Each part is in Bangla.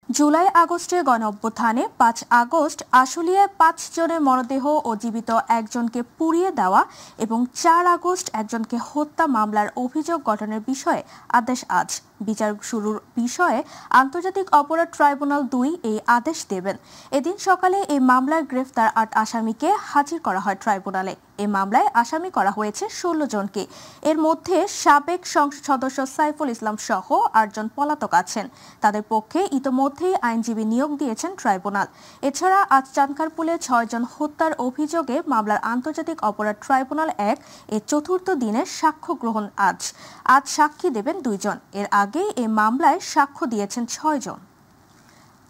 জুলাই আগস্টে গণঅভ্যুত্থানে ৫ আগস্ট আশুলিয়ায় ৫ জনের মরদেহ ও জীবিত একজনকে পুড়িয়ে দেওয়া এবং ৪ আগস্ট একজনকে হত্যা মামলার অভিযোগ গঠনের বিষয়ে আদেশ আজ। বিচার শুরুর বিষয়ে আন্তর্জাতিক অপরাধ ট্রাইব্যুনাল ২ এই আদেশ দেবেন। এদিন সকালে এই মামলার গ্রেফতার ৮ আসামিকে হাজির করা হয় ট্রাইব্যুনালে। এই মামলায় আসামি করা হয়েছে ১৬ জনকে। এর মধ্যে সাবেক সংসদ সদস্য সাইফুল ইসলাম সহ ৮ জন পলাতক আছেন। তাদের পক্ষে ইতোমধ্যেই আইনজীবী নিয়োগ দিয়েছেন ট্রাইব্যুনাল। এছাড়া আজ চানখারপুলে ৬ জন হত্যার অভিযোগে মামলার আন্তর্জাতিক অপরাধ ট্রাইব্যুনাল ১ এর চতুর্থ দিনের সাক্ষ্য গ্রহণ আজ সাক্ষী দেবেন ২ জন। এর আগে এই মামলায় সাক্ষ্য দিয়েছেন ৬ জন।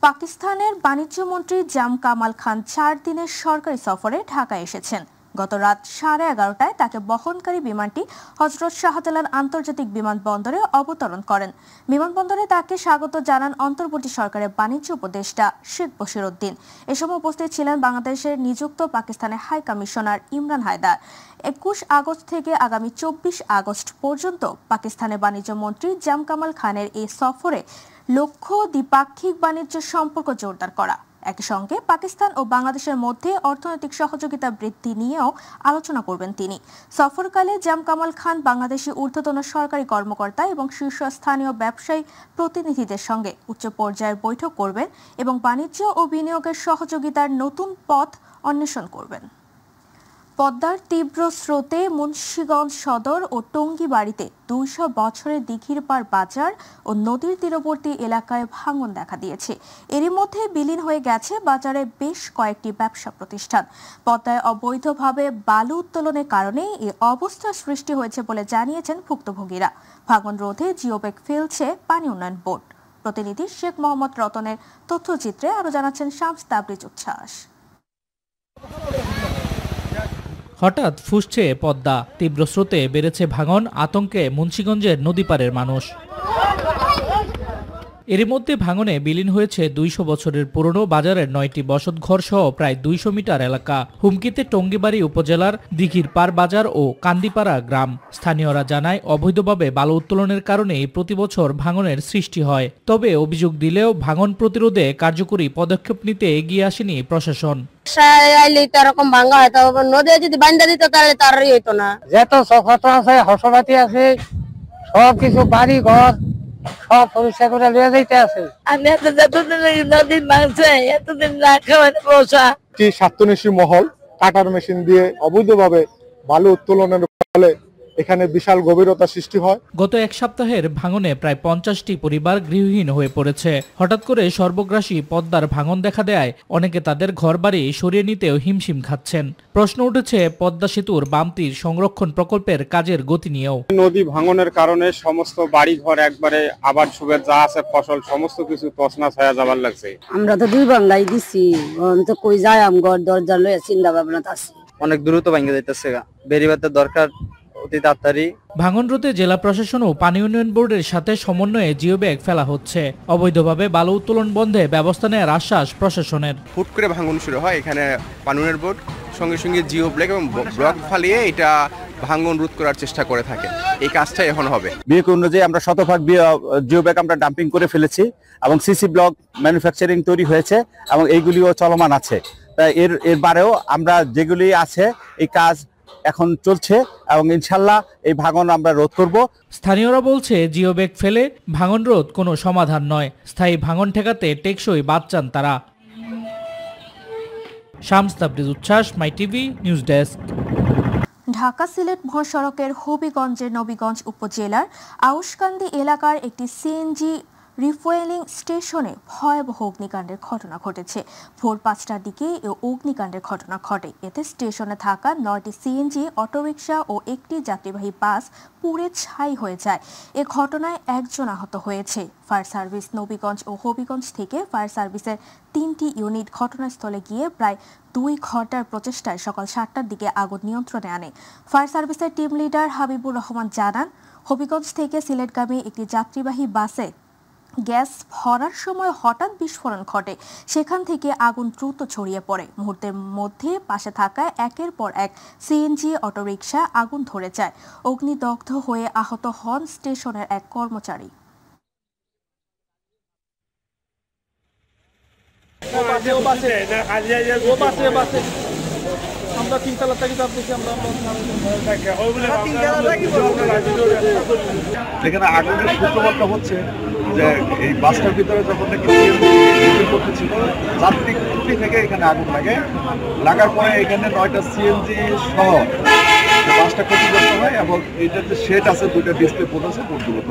পাকিস্তানের বাণিজ্যমন্ত্রী জাম কামাল খান ৪ দিনের সরকারি সফরে ঢাকায় এসেছেন। গত রাত 11:30টায় তাকে বহনকারী বিমানটি হযরত শাহজালাল আন্তর্জাতিক বিমানবন্দরে অবতরণ করেন। বিমানবন্দরে তাকে স্বাগত জানান অন্তর্বর্তী সরকারের বাণিজ্য উপদেষ্টা শেখ বশিরউদ্দিন। এ সময় উপস্থিত ছিলেন বাংলাদেশের নিযুক্ত পাকিস্তানের high commissioner Imran Haider. ২১ August থেকে আগামী ২৪ আগস্ট পর্যন্ত পাকিস্তানের বাণিজ্য মন্ত্রী জাম কামাল খানের এই সফরে লক্ষ্য দ্বিপাক্ষিক বাণিজ্য সম্পর্ক জোরদার করা। একই সঙ্গে পাকিস্তান ও বাংলাদেশের মধ্যে অর্থনৈতিক সহযোগিতা বৃদ্ধি নিয়েও আলোচনা করবেন তিনি। সফরকালে জাম কামাল খান বাংলাদেশি ঊর্ধ্বতন সরকারি কর্মকর্তা এবং শীর্ষস্থানীয় ব্যবসায়ী প্রতিনিধিদের সঙ্গে উচ্চ পর্যায়ের বৈঠক করবেন এবং বাণিজ্য ও বিনিয়োগের সহযোগিতার নতুন পথ অন্বেষণ করবেন। পদ্মার তীব্র স্রোতে মুন্সিগঞ্জ সদর ও টঙ্গীবাড়িতে ২০০ বছরের দিঘির পাড় বাজার ও নদীর তীরবর্তী এলাকায় ভাঙন দেখা দিয়েছে। এরই মধ্যে বিলীন হয়ে গেছে বাজারে বেশ কয়েকটি ব্যবসা প্রতিষ্ঠান। পদ্মায় অবৈধভাবে বালু উত্তোলনের কারণে এই অবস্থার সৃষ্টি হয়েছে বলে জানিয়েছেন ভুক্তভোগীরা। ভাঙন রোধে জিওব্যাগ ফেলছে পানি উন্নয়ন বোর্ড। প্রতিনিধি শেখ মোহাম্মদ রতনের তথ্যচিত্রে আরও জানাচ্ছেন শামস তাবরিজ উচ্ছ্বাস। হঠাৎ ফুঁসছে পদ্মা, তীব্র স্রোতে বেড়েছে ভাঙন, আতঙ্কে মুন্সিগঞ্জের নদীপাড়ের মানুষ। এর মধ্যে ভাঙনে বিলীন হয়েছে ২০০ বছরের পুরনো বাজারের ৯টি বসতঘর সহ প্রায় ২০০ মিটার এলাকা। হুমকিতে টঙ্গীবাড়ি উপজেলার দিঘির পাড় বাজার ও কান্দিপাড়া গ্রাম। স্থানীয়রা জানায় অবৈধভাবে বালু উত্তোলনের কারণেই প্রতিবছর ভাঙনের সৃষ্টি হয়। তবে অভিযোগ দিলেও ভাঙন প্রতিরোধে কার্যকরী পদক্ষেপ নিতে এগিয়ে আসেনি প্রশাসন। সবকিছু বাড়ি ঘর সব পরিষ্কার করে নিয়ে যাইতে আছে। আমি নদীর মাঝে এতদিন না খাওয়াতে বসা। স্বার্থন্বেষী মহল কাটার মেশিন দিয়ে অবৈধভাবে বালু উত্তোলনের ফলে এখানে বিশাল গভীরতা সৃষ্টি হয়। গত এক সপ্তাহের ভাঙনে প্রায় ৫০টি পরিবার গৃহহীন হয়ে পড়েছে। হঠাৎ করে সর্বগ্রাসী পদ্মার ভাঙন দেখা দেয় অনেকে তাদের ঘরবাড়ি সরিয়ে নিতেও হিমশিম খাচ্ছেন। প্রশ্ন উঠেছে পদ্মা সেতুর বাম তীর সংরক্ষণ প্রকল্পের কাজের গতি নিয়েও। নদী ভাঙনের কারণে সমস্ত বাড়ি ঘর একবারে আবার সুবের যা আছে ফসল সমস্ত কিছু তছনছ হয়ে যাবার লাগছে। আমরা তো ২ বাংলাই দিছি, তো কই যায় আম ঘর দরজা লয়ে চিন্তা ভাবনা আছে। অনেক দ্রুত ভাঙে যাইতেছে, বেরিবাতের দরকার অতি তাড়াতাড়ি। ভাঙন রোধে জেলা প্রশাসন ও পানি উন্নয়ন বোর্ডের সাথে সমন্বয়ে জিওব্যাগ ফেলা হচ্ছে। অবৈধভাবে বালু উত্তোলন বন্ধে ব্যবস্থা নেওয়ার আশ্বাস প্রশাসনের। হুট করে ভাঙন শুরু হয়, এখানে পানি উন্নয়ন বোর্ড সঙ্গে সঙ্গে জিওব্যাগ এবং ব্লক ফালিয়ে এটা ভাঙন রোধ করার চেষ্টা করে থাকে। এই কাজটা এখন হবে। বিয়োগ অনুযায়ী আমরা শতভাগ জিওব্যাগ আমরা ডাম্পিং করে ফেলেছি এবং সিসি ব্লক ম্যানুফ্যাকচারিং তৈরি হয়েছে এবং এইগুলিও চলমান আছে। তাই এর বারেও আমরা যেগুলি আছে এই কাজ এখন চলছে এবং ইনশাল্লাহ এই ভাঙন আমরা রোধ করব। স্থানীয়রা বলছে জিওব্যাগ ফেলে ভাঙন রোধ কোনো সমাধান নয়, স্থায়ী ভাঙন ঠেকাতে টেকসই বাঁধ চান তারা। শামস তাবরিজ উচ্ছ্বাস, my TV news desk. Dhaka Sylhet মহাসড়কের হবিগঞ্জের নবীগঞ্জ উপজেলার আউশকান্দি এলাকার একটি সিএনজি রিফুয়েলিং স্টেশনে ভয়াবহ অগ্নিকাণ্ডের ঘটনা ঘটেছে। ভোর ৫টার দিকে এই অগ্নিকাণ্ডের ঘটনা ঘটে। এতে স্টেশনে থাকা ৯টি সিএনজি অটোরিকশা ও একটি যাত্রীবাহী বাস পুড়ে ছাই হয়ে যায়। এ ঘটনায় ১ জন আহত হয়েছে। ফায়ার সার্ভিস নবীগঞ্জ ও হবিগঞ্জ থেকে ফায়ার সার্ভিসের ৩টি ইউনিট ঘটনাস্থলে গিয়ে প্রায় ২ ঘন্টার প্রচেষ্টায় সকাল ৭টার দিকে আগুন নিয়ন্ত্রণে আনে। ফায়ার সার্ভিসের টিম লিডার হাবিবুর রহমান জানান, হবিগঞ্জ থেকে সিলেটগামী একটি যাত্রীবাহী বাসে গ্যাস ভরার সময় হঠাৎ বিস্ফোরণ ঘটে। সেখান থেকে আগুন দ্রুত ছড়িয়ে পড়ে। মুহূর্তের মধ্যে পাশে থাকা একের পর এক সিএনজি অটোরিকশা আগুন ধরে যায়। অগ্নিদগ্ধ হয়ে আহত হন স্টেশনের এক কর্মচারী। আমরা তিনতলা থেকে যাচ্ছি আমরা এখানে আগুনের সূত্রপাতটা হচ্ছে যে এই বাসটার ভিতরে যখন নাকি করতেছিল যাত্রী ত্রুটি থেকে এখানে আগুন লাগার পরে এখানে 9টা সিএনজি সহ বাসটা ক্ষতিগ্রস্ত হয় এবং এইটার যে শেড আছে 2টা ডিসপ্লে বোর্ড আছে বোর্ডগুলো।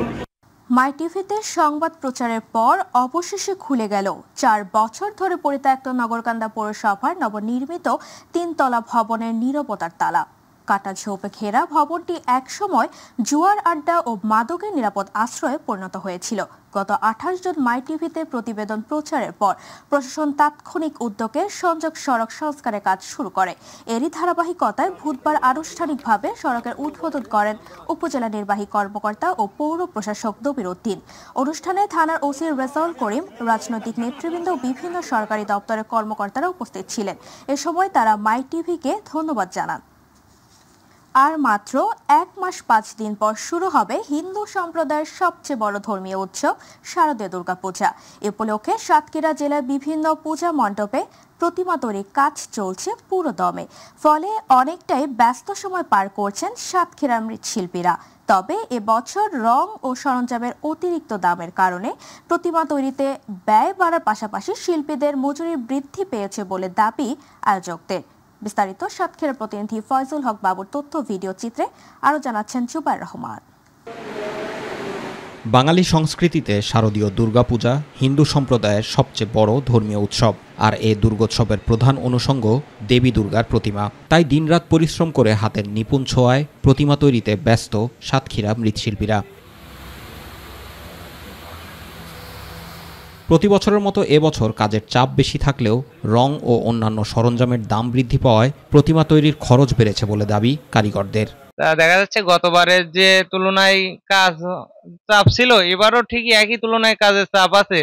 মাই টিভিতে সংবাদ প্রচারের পর অবশেষে খুলে গেল 4 বছর ধরে পরিত্যক্ত নগরকান্দা পৌরসভার নবনির্মিত 3তলা ভবনের নীরবতার তালা। কাটা ঝোপে ঘেরা ভবনটি একসময় জুয়ার আড্ডা ও মাদকের নিরাপদ আশ্রয়ে পরিণত হয়েছিল। গত 28 জুন মাই টিভিতে প্রতিবেদন প্রচারের পর প্রশাসন তাৎক্ষণিক উদ্যোগে সংযোগ সড়ক সংস্কারের কাজ শুরু করে। এরই ধারাবাহিকতায় বুধবার আনুষ্ঠানিকভাবে সড়কের উদ্বোধন করেন উপজেলা নির্বাহী কর্মকর্তা ও পৌর প্রশাসক দবির উদ্দিন। অনুষ্ঠানে থানার ওসি রেজাউল করিম, রাজনৈতিক নেতৃবৃন্দ ও বিভিন্ন সরকারি দপ্তরের কর্মকর্তারা উপস্থিত ছিলেন। এ সময় তারা মাই টিভিকে ধন্যবাদ জানান। আর মাত্র 1 মাস 5 দিন পর শুরু হবে হিন্দু সম্প্রদায়ের সবচেয়ে বড় ধর্মীয় উৎসব শারদীয় দুর্গাপূজা। এ উপলক্ষে সাতক্ষীরা জেলার বিভিন্ন পূজা মণ্ডপে প্রতিমা তৈরির কাজ চলছে পুরো দমে। ফলে অনেকটাই ব্যস্ত সময় পার করছেন সাতক্ষীরার মৃৎশিল্পীরা। তবে এবছর রং ও সরঞ্জামের অতিরিক্ত দামের কারণে প্রতিমা তৈরিতে ব্যয় বাড়ার পাশাপাশি শিল্পীদের মজুরি বৃদ্ধি পেয়েছে বলে দাবি আয়োজকদের। বিস্তারিত সাতক্ষীরার প্রতিনিধি ফয়জুল হক বাবুর তথ্য ভিডিও চিত্রে আরো জানাচ্ছেন জুবাইর রহমান। বাঙালি সংস্কৃতিতে শারদীয় দুর্গাপূজা হিন্দু সম্প্রদায়ের সবচেয়ে বড় ধর্মীয় উৎসব। আর এই দুর্গোৎসবের প্রধান অনুষঙ্গ দেবী দুর্গার প্রতিমা। তাই দিনরাত পরিশ্রম করে হাতের নিপুণ ছোঁয়ায় প্রতিমা তৈরিতে ব্যস্ত সাতক্ষীরা মৃৎশিল্পীরা। প্রতি বছরের মতো এবছর কাজের চাপ বেশি থাকলেও রং ও অন্যান্য সরঞ্জামের দাম বৃদ্ধি পাওয়ায় প্রতিমা তৈরির খরচ বেড়েছে বলে দাবি কারিগরদের। দেখা যাচ্ছে গতবারের যে তুলনায় কাজ চাপ ছিল, এবারও ঠিকই একই তুলনায় কাজের চাপ আছে,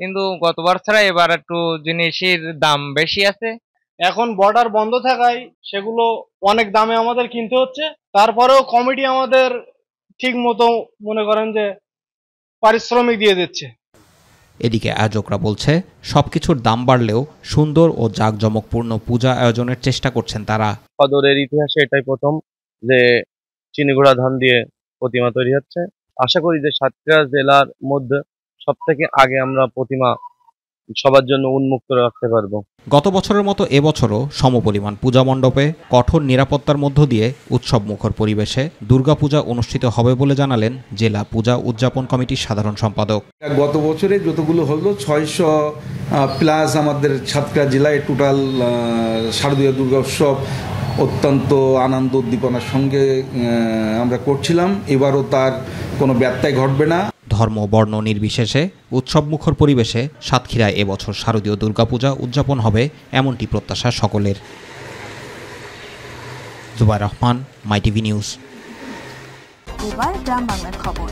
কিন্তু গতবার ছাড়া এবার একটু জিনিসের দাম বেশি আছে। এখন বর্ডার বন্ধ থাকায় সেগুলো অনেক দামে আমাদের কিনতে হচ্ছে। তারপরেও কমিটি আমাদের ঠিক মতো মনে করেন যে পারিশ্রমিক দিয়ে দিচ্ছে। এদিকে আয়োজকরা বলছে সবকিছুর দাম বাড়লেও সুন্দর ও জাঁকজমকপূর্ণ পূজা আয়োজনের চেষ্টা করছেন তারা। সদরের ইতিহাসে এটাই প্রথম যে চিনিগুড়া ধান দিয়ে প্রতিমা তৈরি হচ্ছে। আশা করি যে সাতক্ষীরা জেলার মধ্যে সবথেকে আগে আমরা প্রতিমা সবার জন্য উন্মুক্ত রাখতে পারবো। গত বছরের মতো এবছরও সমপরিমাণ পূজা মণ্ডপে কঠোর নিরাপত্তার মধ্য দিয়ে উৎসব মুখর পরিবেশে দুর্গাপূজা অনুষ্ঠিত হবে বলে জানালেন জেলা পূজা উদযাপন কমিটির সাধারণ সম্পাদক। গত বছরে যতগুলো হলো 600 প্লাস আমাদের সাতক্ষীরা জেলায় টোটাল শারদীয় দুর্গা উৎসব অত্যন্ত আনন্দ উদ্দীপনার সঙ্গে আমরা করছিলাম। এবারও তার কোনো ব্যত্যয় ঘটবে না। ধর্ম বর্ণ নির্বিশেষে উৎসব মুখর পরিবেশে সাতক্ষীরায় এবছর শারদীয় দুর্গাপূজা উদযাপন হবে এমনটি প্রত্যাশা সকলের। জুবাইর রহমান, মাই টিভি নিউজ। এবার গ্রাম বাংলার খবর।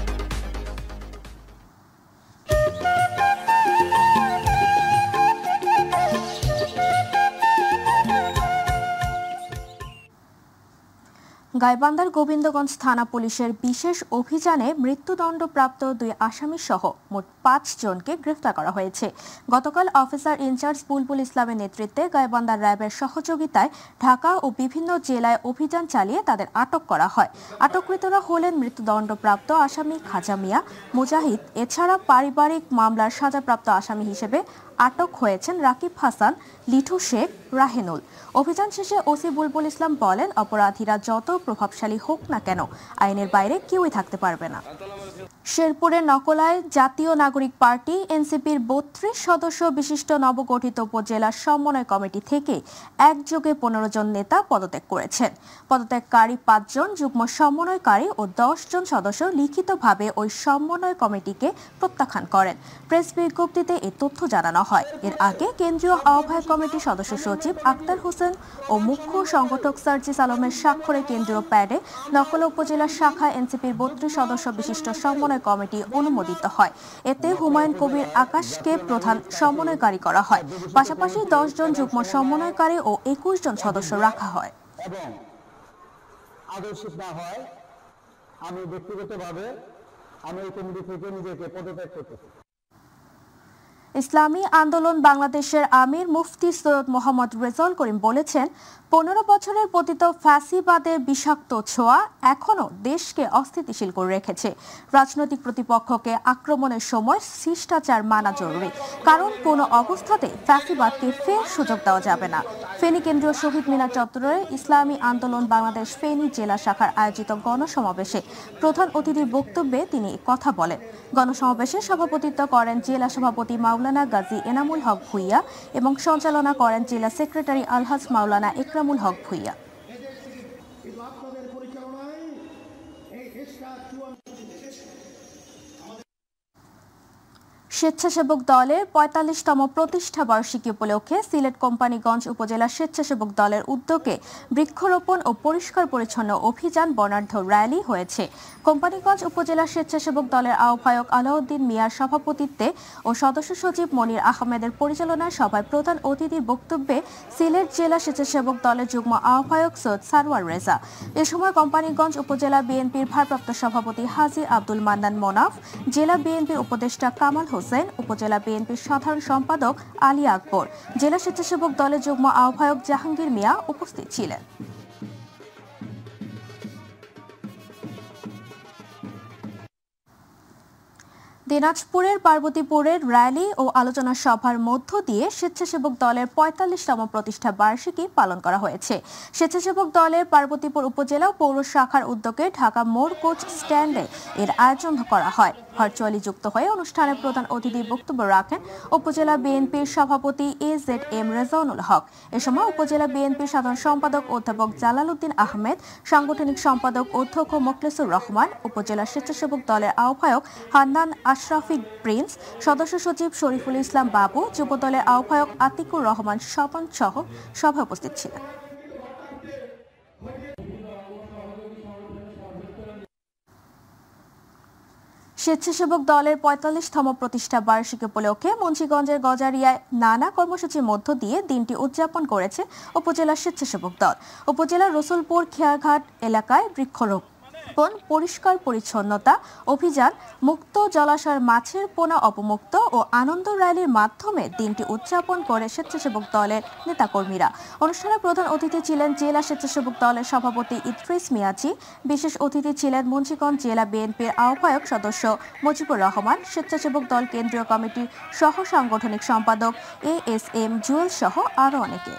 গাইবান্ধার গোবিন্দগঞ্জ থানা পুলিশের বিশেষ অভিযানে মৃত্যুদণ্ডপ্রাপ্ত 2 আসামি সহ মোট 5 জনকে গ্রেফতার করা হয়েছে। গতকাল অফিসার ইনচার্জ বুলবুল ইসলামের নেতৃত্বে গাইবান্ধা র্যাবের সহযোগিতায় ঢাকা ও বিভিন্ন জেলায় অভিযান চালিয়ে তাদের আটক করা হয়। আটককৃতরা হলেন মৃত্যুদণ্ডপ্রাপ্ত আসামি খাজা মিয়া, মুজাহিদ। এছাড়া পারিবারিক মামলার সাজাপ্রাপ্ত আসামি হিসেবে আটক হয়েছেন রাকিব হাসান, লিঠু শেখ, রাহেনুল। অভিযান শেষে ওসি বুলবুল ইসলাম বলেন, অপরাধীরা যত প্রভাবশালী হোক না কেন আইনের বাইরে কেউই থাকতে পারবে না। শেরপুরের নকলায় জাতীয় নাগরিক পার্টি এনসিপির 32 সদস্য বিশিষ্ট নবগঠিত উপজেলা সমন্বয় কমিটি থেকে একযোগে 15 জন নেতা পদত্যাগ করেছেন। পদত্যাগকারী 5 জন যুগ্ম সমন্বয়কারী ও 10 জন সদস্য লিখিতভাবে ওই সমন্বয় কমিটিকে প্রত্যাখ্যান করেন। প্রেস বিজ্ঞপ্তিতে এই তথ্য জানানো হয়। এর আগে কেন্দ্রীয় আহ্বায়ক কমিটির সদস্য সচিব আক্তার হোসেন ও মুখ্য সংগঠক সার্জিস আলমের স্বাক্ষরে কেন্দ্রীয় প্যাডে নকলা উপজেলা শাখা এনসিপির 32 সদস্য বিশিষ্ট সমন্বয় কমিটি অনুমোদিত হয়। এতে হুমায়ুন কবির আকাশকে প্রধান সমন্বয়কারী করা হয়। পাশাপাশি 10 জন যুগ্ম সমন্বয়কারী ও 21 জন সদস্য রাখা হয়। আদর্শিক না হয় আমি ব্যক্তিগতভাবে এই কমিটি থেকে নিজেকে পদত্যাগ করতেছি। ইসলামী আন্দোলন বাংলাদেশের আমির মুফতি সৈয়দ মোহাম্মদ রেজাউল করিম বলেছেন, 15 বছরের পতিত ফ্যাসিবাদের বিষাক্ত ছোঁয়া এখনো দেশকে অস্থিতিশীল করে রেখেছে। রাজনৈতিক প্রতিপক্ষকে আক্রমণের সময় শিষ্টাচার মানা জরুরি, কারণ কোনো অবস্থাতে ফ্যাসিবাদকে ফের সুযোগ দেওয়া যাবে না। ফেনী কেন্দ্রীয় শহীদ মিনার চত্বরে ইসলামী আন্দোলন বাংলাদেশ ফেনী জেলা শাখার আয়োজিত গণসমাবেশে প্রধান অতিথির বক্তব্যে তিনি কথা বলেন। গণসমাবেশে সভাপতিত্ব করেন জেলা সভাপতি মাওলানা গাজী এনামুল হক ভুইয়া এবং সঞ্চালনা করেন জেলা সেক্রেটারি আলহাজ মাওলানা ইকরামুল হক ভুইয়া। স্বেচ্ছাসেবক দলের ৪৫তম প্রতিষ্ঠা বার্ষিকী উপলক্ষে সিলেট কোম্পানীগঞ্জ উপজেলা স্বেচ্ছাসেবক দলের উদ্যোগে বৃক্ষরোপণ ও পরিষ্কার পরিচ্ছন্ন অভিযান বর্ণাঢ্য র্যালি হয়েছে। কোম্পানীগঞ্জ উপজেলা স্বেচ্ছাসেবক দলের আহ্বায়ক আলাউদ্দিন মিয়ার সভাপতিত্বে ও সদস্য সচিব মনির আহমেদের পরিচালনায় সভায় প্রধান অতিথির বক্তব্যে সিলেট জেলা স্বেচ্ছাসেবক দলের যুগ্ম আহ্বায়ক সৈয়দ সারওয়ার রেজা। এ সময় কোম্পানীগঞ্জ উপজেলা বিএনপির ভারপ্রাপ্ত সভাপতি হাজী আব্দুল মান্নান মোনাফ, জেলা বিএনপির উপদেষ্টা কামাল হোসেন, উপজেলা বিএনপির সাধারণ সম্পাদক আলী আকবর, জেলা স্বেচ্ছাসেবক দলের যুগ্ম আহ্বায়ক জাহাঙ্গীর মিয়া উপস্থিত ছিলেন। দিনাজপুরের পার্বতীপুরের র্যালি ও আলোচনা সভার মধ্য দিয়ে স্বেচ্ছাসেবক দলের ৪৫তম প্রতিষ্ঠা বার্ষিকী পালন করা হয়েছে। স্বেচ্ছাসেবক দলের পার্বতীপুর উপজেলা পৌর শাখার উদ্যোগে ঢাকা মোড় কোচ স্ট্যান্ডে এর আয়োজন করা হয়। ভার্চুয়ালি যুক্ত হয়ে অনুষ্ঠানে প্রধান অতিথি বক্তব্য রাখেন উপজেলা বিএনপির সভাপতি AZM রেজাউনুল হক। এ সময় উপজেলা বিএনপির সাধারণ সম্পাদক অধ্যাপক জালাল উদ্দিন আহমেদ, সাংগঠনিক সম্পাদক অধ্যক্ষ মোখলেসুর রহমান, উপজেলা স্বেচ্ছাসেবক দলের আহ্বায়ক হান্নান আশরাফিক প্রিন্স, সদস্য সচিব শরীফুল ইসলাম বাবু, যুবদলের আহ্বায়ক আতিকুর রহমান স্বপন সহ সভায় উপস্থিত ছিলেন। স্বেচ্ছাসেবক দলের ৪৫তম প্রতিষ্ঠা বার্ষিকী উপলক্ষে মুন্সিগঞ্জের গজারিয়ায় নানা কর্মসূচির মধ্য দিয়ে দিনটি উদযাপন করেছে উপজেলা স্বেচ্ছাসেবক দল। উপজেলার রসুলপুর খেয়াঘাট এলাকায় বৃক্ষরোপণ, পরিষ্কার পরিচ্ছন্নতা অভিযান, মুক্ত জলাশয়ের মাছের পোনা অবমুক্ত ও আনন্দ র্যালির মাধ্যমে দিনটি উদযাপন করে স্বেচ্ছাসেবক দলের নেতাকর্মীরা। অনুষ্ঠানে প্রধান অতিথি ছিলেন জেলা স্বেচ্ছাসেবক দলের সভাপতি ইদ্রিস মিয়াজি। বিশেষ অতিথি ছিলেন মুন্সিগঞ্জ জেলা বিএনপির আহ্বায়ক সদস্য মুজিবুর রহমান, স্বেচ্ছাসেবক দল কেন্দ্রীয় কমিটির সহ সাংগঠনিক সম্পাদক ASM জুয়েল সহ আরও অনেকে।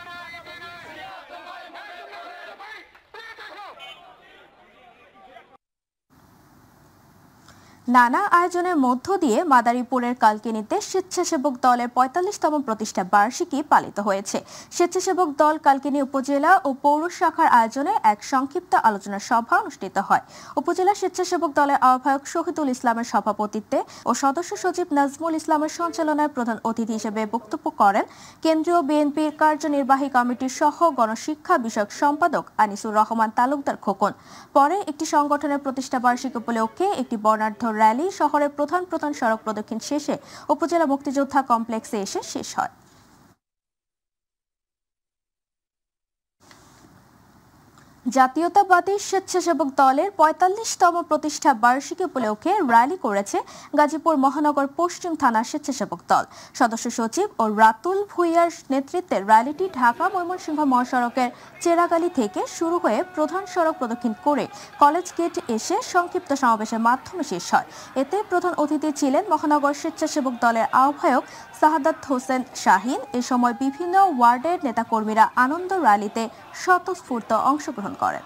নানা আয়োজনের মধ্য দিয়ে মাদারীপুরের কালকিনিতে স্বেচ্ছাসেবক দলের ৪৫তম প্রতিষ্ঠা বার্ষিকী পালিত হয়েছে। স্বেচ্ছাসেবক দল কালকিনি উপজেলা ও পৌর শাখার আয়োজনে এক সংক্ষিপ্ত আলোচনা সভা অনুষ্ঠিত হয়। উপজেলা স্বেচ্ছাসেবক দলের আহ্বায়ক শহীদুল ইসলামের সভাপতিত্বে ও সদস্য সচিব নাজমুল ইসলামের সঞ্চালনায় প্রধান অতিথি হিসেবে বক্তব্য করেন কেন্দ্রীয় বিএনপির কার্যনির্বাহী কমিটির সহ গণশিক্ষা বিষয়ক সম্পাদক আনিসুর রহমান তালুকদার খোকন। পরে একটি সংগঠনের প্রতিষ্ঠা বার্ষিকী উপলক্ষে একটি বর্ণাঢ্য র্যালি শহরের প্রধান সড়ক প্রদক্ষিণ শেষে উপজেলা মুক্তিযোদ্ধা কমপ্লেক্সে এসে শেষ হয়। জাতীয়তাবাদী স্বেচ্ছাসেবক দলের ৪৫তম প্রতিষ্ঠা বার্ষিকী উপলক্ষে র্যালি করেছে গাজীপুর মহানগর পশ্চিম থানার স্বেচ্ছাসেবক দল। সদস্য সচিব ও রাতুল ভুইয়ার নেতৃত্বে র্যালিটি ঢাকা ময়মনসিংহ মহাসড়কের চেরাগালি থেকে শুরু হয়ে প্রধান সড়ক প্রদক্ষিণ করে কলেজ গেট এসে সংক্ষিপ্ত সমাবেশের মাধ্যমে শেষ হয়। এতে প্রধান অতিথি ছিলেন মহানগর স্বেচ্ছাসেবক দলের আহ্বায়ক সাহাদাত হোসেন শাহিন। এ সময় বিভিন্ন ওয়ার্ডের নেতাকর্মীরা আনন্দ র্যালিতে স্বতঃস্ফূর্ত অংশগ্রহণ করেন।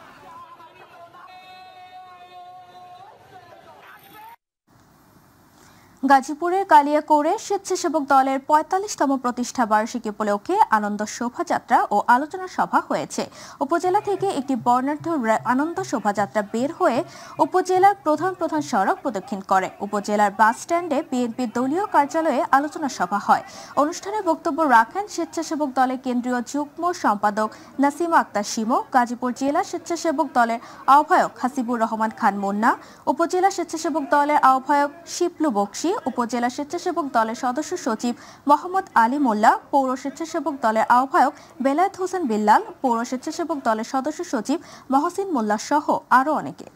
গাজীপুরের কালিয়াকৈরে স্বেচ্ছাসেবক দলের ৪৫তম প্রতিষ্ঠা বার্ষিকী উপলক্ষে আনন্দ শোভাযাত্রা ও আলোচনা সভা হয়েছে। উপজেলা থেকে একটি বর্ণাঢ্য আনন্দ শোভাযাত্রা বের হয়ে উপজেলার প্রধান সড়ক প্রদক্ষিণ করে। উপজেলার বাস স্ট্যান্ডে বিএনপির দলীয় কার্যালয়ে আলোচনা সভা হয়। অনুষ্ঠানে বক্তব্য রাখেন স্বেচ্ছাসেবক দলের কেন্দ্রীয় যুগ্ম সম্পাদক নাসিমা আক্তার শিমু, গাজীপুর জেলা স্বেচ্ছাসেবক দলের আহ্বায়ক হাসিবুর রহমান খান মুন্না, উপজেলা স্বেচ্ছাসেবক দলের আহ্বায়ক শিপলু বক্সি, উপজেলা স্বেচ্ছাসেবক দলের সদস্য সচিব মোহাম্মদ আলী মোল্লা, পৌর স্বেচ্ছাসেবক দলের আহ্বায়ক বেলায়েত হোসেন বিল্লাল, পৌর স্বেচ্ছাসেবক দলের সদস্য সচিব মহসিন মোল্লা সহ আরও অনেকে।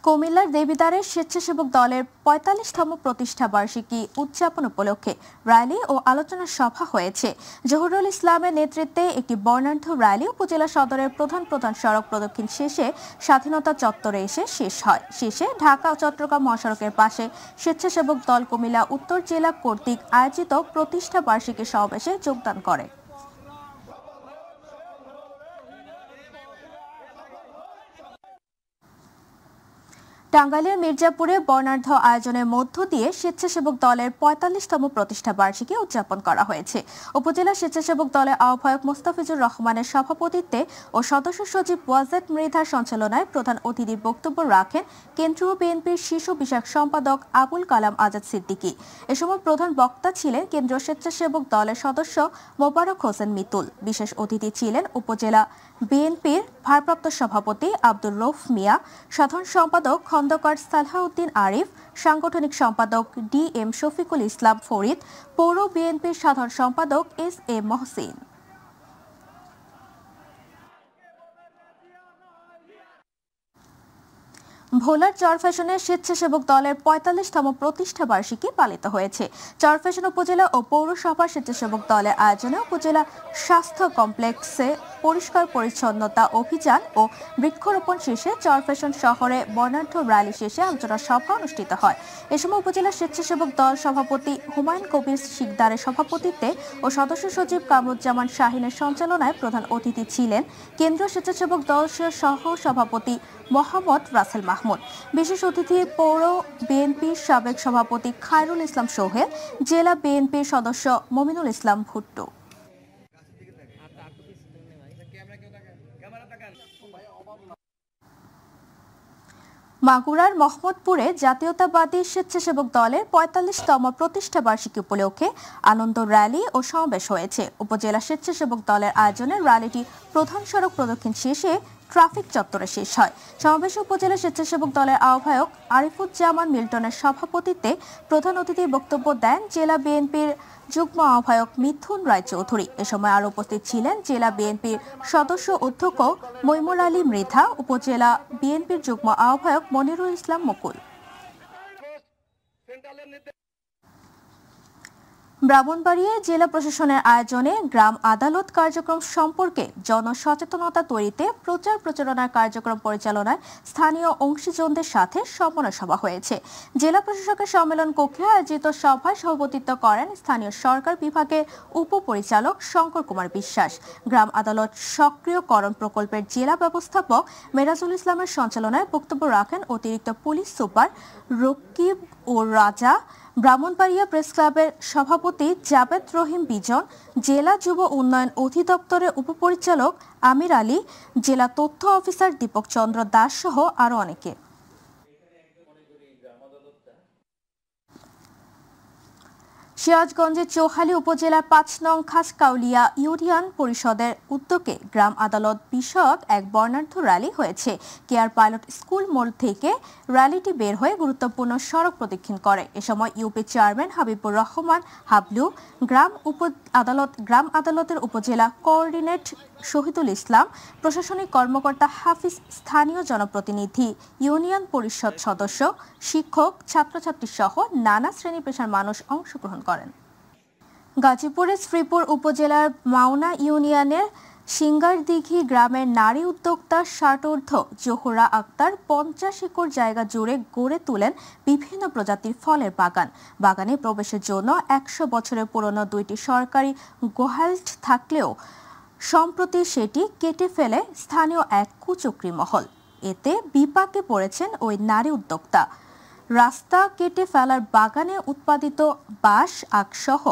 কুমিল্লার দেবিদ্বারে স্বেচ্ছাসেবক দলের ৪৫তম প্রতিষ্ঠা বার্ষিকী উদযাপন উপলক্ষে র্যালি ও আলোচনা সভা হয়েছে। জহুরুল ইসলামের নেতৃত্বে একটি বর্ণাঢ্য র্যালি উপজেলা সদরের প্রধান সড়ক প্রদক্ষিণ শেষে স্বাধীনতা চত্বরে এসে শেষ হয়। শেষে ঢাকা ও চট্টগ্রাম মহাসড়কের পাশে স্বেচ্ছাসেবক দল কুমিল্লা উত্তর জেলা কর্তৃক আয়োজিত প্রতিষ্ঠা বার্ষিকী সমাবেশে যোগদান করে। টাঙ্গাইলের মির্জাপুরে বর্ণাঢ্য আয়োজনের মধ্য দিয়ে স্বেচ্ছাসেবক দলের ৪৫তম প্রতিষ্ঠা বার্ষিকী উদযাপন করা হয়েছে। উপজেলা স্বেচ্ছাসেবক দলের আহ্বায়ক মোস্তাফিজুর রহমানের সভাপতিত্বে ও সদস্য সচিব ওয়াজেদ মৃধার সঞ্চালনায় প্রধান অতিথির বক্তব্য রাখেন কেন্দ্রীয় বিএনপির শীর্ষ বিষয়ক সম্পাদক আবুল কালাম আজাদ সিদ্দিকী। এ সময় প্রধান বক্তা ছিলেন কেন্দ্রীয় স্বেচ্ছাসেবক দলের সদস্য মোবারক হোসেন মিতুল। বিশেষ অতিথি ছিলেন উপজেলা বিএনপির ভারপ্রাপ্ত সভাপতি আব্দুর রউফ মিয়া, সাধারণ সম্পাদক খন্দকার সালাহউদ্দিন আরিফ, সাংগঠনিক সম্পাদক DM শফিকুল ইসলাম ফরিদ, পৌর বিএনপির সাধারণ সম্পাদক SA মহসিন। ভোলার চরফ্যাশনে স্বেচ্ছাসেবক দলের ৪৫তম প্রতিষ্ঠা বার্ষিকী পালিত হয়েছে। চরফ্যাশন উপজেলা ও পৌরসভার স্বেচ্ছাসেবক দলের আয়োজনে উপজেলা স্বাস্থ্য কমপ্লেক্সে পরিষ্কার পরিচ্ছন্নতা অভিযান ও বৃক্ষরোপণ শেষে চরফ্যাশন শহরে বর্ণাঢ্য র্যালি শেষে আলোচনা সভা অনুষ্ঠিত হয়। এ সময় উপজেলা স্বেচ্ছাসেবক দল সভাপতি হুমায়ুন কবির শিকদারের সভাপতিত্বে ও সদস্য সচিব কামরুজ্জামান শাহিনের সঞ্চালনায় প্রধান অতিথি ছিলেন কেন্দ্রীয় স্বেচ্ছাসেবক দল সহ সভাপতি মোহাম্মদ রাসেল মাহমুদ। বিশেষ অতিথি পৌর বিএনপির সাবেক সভাপতি খায়রুল ইসলাম সোহেল, জেলা বিএনপির সদস্য মমিনুল ইসলাম ভুট্টো। মাগুরার মোহাম্মদপুরে জাতীয়তাবাদী স্বেচ্ছাসেবক দলের ৪৫তম প্রতিষ্ঠা বার্ষিকী উপলক্ষে আনন্দ র্যালি ও সমাবেশ হয়েছে। উপজেলা স্বেচ্ছাসেবক দলের আয়োজনে র্যালিটি প্রধান সড়ক প্রদক্ষিণ শেষে ট্রাফিক চত্বরে শেষ হয়। সমাবেশে উপজেলা স্বেচ্ছাসেবক দলের আহ্বায়ক আরিফুজ্জামান মিল্টনের সভাপতিত্বে প্রধান অতিথির বক্তব্য দেন জেলা বিএনপির যুগ্ম আহ্বায়ক মিথুন রায়চৌধুরী। এ সময় আরও উপস্থিত ছিলেন জেলা বিএনপির সদস্য অধ্যক্ষ মইমুর আলী মৃধা, উপজেলা বিএনপির যুগ্ম আহ্বায়ক মনিরুল ইসলাম মুকুল। ব্রাহ্মণবাড়িয়ায় জেলা প্রশাসনের আয়োজনে গ্রাম আদালত কার্যক্রম সম্পর্কে জনসচেতনতা তৈরিতে প্রচার প্রচারণার কার্যক্রম পরিচালনায় স্থানীয় অংশীজনদের সাথে সমন্বয় সভা হয়েছে। জেলা প্রশাসকের সম্মেলন কক্ষে আয়োজিত সভায় সভাপতিত্ব করেন স্থানীয় সরকার বিভাগের উপপরিচালক শঙ্কর কুমার বিশ্বাস। গ্রাম আদালত সক্রিয়করণ প্রকল্পের জেলা ব্যবস্থাপক মেরাজুল ইসলামের সঞ্চালনায় বক্তব্য রাখেন অতিরিক্ত পুলিশ সুপার রকিব ও রাজা, ব্রাহ্মণবাড়িয়া প্রেস ক্লাবের সভাপতি জাবেদ রহিম বিজন, জেলা যুব উন্নয়ন অধিদপ্তরের উপপরিচালক আমির আলী, জেলা তথ্য অফিসার দীপক চন্দ্র দাস সহ আরো অনেকে। সিরাজগঞ্জের চৌহালি উপজেলার ৫ নং খাসকাউলিয়া ইউনিয়ন পরিষদের উদ্যোগে গ্রাম আদালত বিষয়ক এক বর্ণাঢ্য র্যালি হয়েছে। কেয়ার পাইলট স্কুল মোড় থেকে র্যালিটি বের হয়ে গুরুত্বপূর্ণ সড়ক প্রদক্ষিণ করে। এ সময় ইউপি চেয়ারম্যান হাবিবুর রহমান হাবলু, গ্রাম আদালতের উপজেলা কোঅর্ডিনেট শহীদুল ইসলাম, প্রশাসনিক কর্মকর্তা হাফিজ, স্থানীয় জনপ্রতিনিধি, ইউনিয়ন পরিষদ সদস্য, শিক্ষক, ছাত্রছাত্রী সহ নানা শ্রেণী পেশার মানুষ অংশগ্রহণ করেন। গাজীপুরের শ্রীপুর উপজেলার মাওনা ইউনিয়নের সিঙ্গারদিঘি গ্রামের নারী উদ্যোক্তা ষাটোর্ধ্ব জোহরা আক্তার ৫০ একর জায়গা জুড়ে গড়ে তোলেন বিভিন্ন প্রজাতির ফলের বাগান। বাগানে প্রবেশের জন্য ১০০ বছরের পুরনো ২টি সরকারি গোহাল্ট থাকলেও সম্প্রতি সেটি কেটে ফেলে স্থানীয় এক কুচক্রী মহল। এতে বিপাকে পড়েছেন ওই নারী উদ্যোক্তা। রাস্তা কেটে ফেলার বাগানে উৎপাদিত বাঁশ, আখ সহ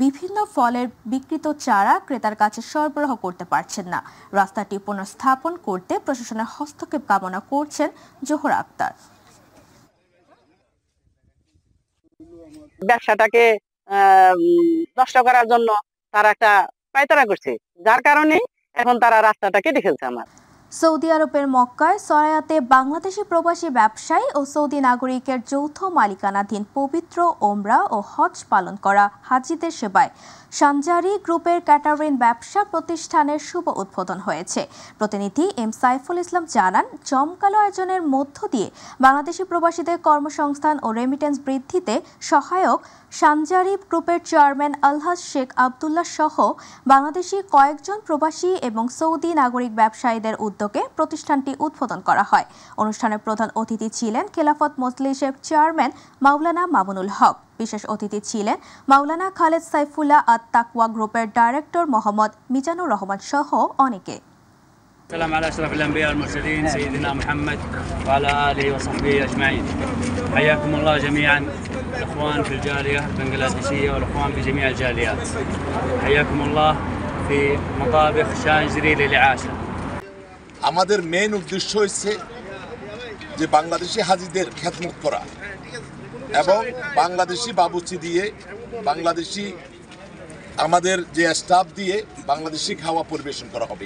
বিভিন্ন ফলের বিকৃত চারা ক্রেতার কাছে সরবরাহ করতে পারছেন না। রাস্তাটি পুনঃস্থাপন করতে প্রশাসনের হস্তক্ষেপ কামনা করছেন জোহরা আক্তার। ব্যবসাটাকে নষ্ট করার জন্য তারা একটা পায়তারা করছে, যার কারণে এখন তারা রাস্তাটা কেটে ফেলছে। আমার সৌদি আরবের মক্কায় সরায়াতে বাংলাদেশি প্রবাসী ব্যবসায়ী ও সৌদি নাগরিকের যৌথ মালিকানাধীন পবিত্র ওমরা ও হজ পালন করা হাজিদের সেবায় সানজারি গ্রুপের ক্যাটারিং ব্যবসা প্রতিষ্ঠানের শুভ উদ্বোধন হয়েছে। প্রতিনিধি এম সাইফুল ইসলাম জানান, জমকালো আয়োজনের মধ্য দিয়ে বাংলাদেশি প্রবাসীদের কর্মসংস্থান ও রেমিটেন্স বৃদ্ধিতে সহায়ক সানজারি গ্রুপের চেয়ারম্যান আলহাজ শেখ আবদুল্লাহ সহ বাংলাদেশি কয়েকজন প্রবাসী এবং সৌদি নাগরিক ব্যবসায়ীদের উদ্যোগে প্রতিষ্ঠানটি উদ্বোধন করা হয়। অনুষ্ঠানে প্রধান অতিথি ছিলেন খেলাফত মজলিসের চেয়ারম্যান মাওলানা মামুনুল হক। বিশেষ অতিথি ছিলেন মাওলানা খালেদ সাইফুল্লাহ আত-তাকওয়া গ্রুপের ডাইরেক্টর মোহাম্মদ মিজানুর রহমান সহ অনেকে। السلام على أشرف الأنبياء والمرسلين سيدنا محمد وعلى آله وصحبه أجمعين. حياكم الله جميعا الأخوان في الجالية البنغلاديشية والأخوان في جميع الجاليات. حياكم الله في مطابخ شانجري للإعاشة. আমাদের মেইন উদ্দেশ্য হচ্ছে যে বাংলাদেশি হাজিদের খেদমত করা এবং বাংলাদেশি বাবুর্চি দিয়ে বাংলাদেশি আমাদের যে স্টাফ দিয়ে বাংলাদেশি খাওয়া পরিবেশন করা হবে।